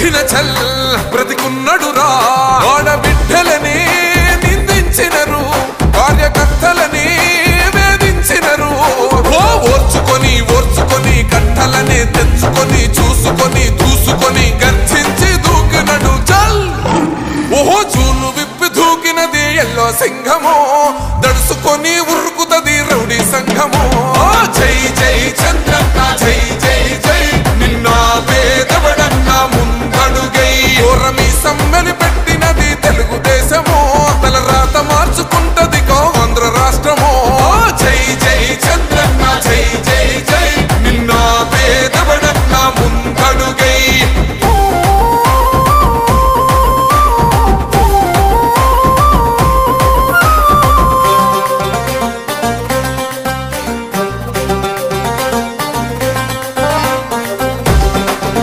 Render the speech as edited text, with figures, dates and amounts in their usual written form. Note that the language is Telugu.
పెట్టిన చల్ బ్రతికున్నడురా ఆడబిడ్డలని నిందించినరు కార్యకర్తలని వేధించినరు ఓర్చుకొని ఓర్చుకొని కట్టలని తెచ్చుకొని చూసు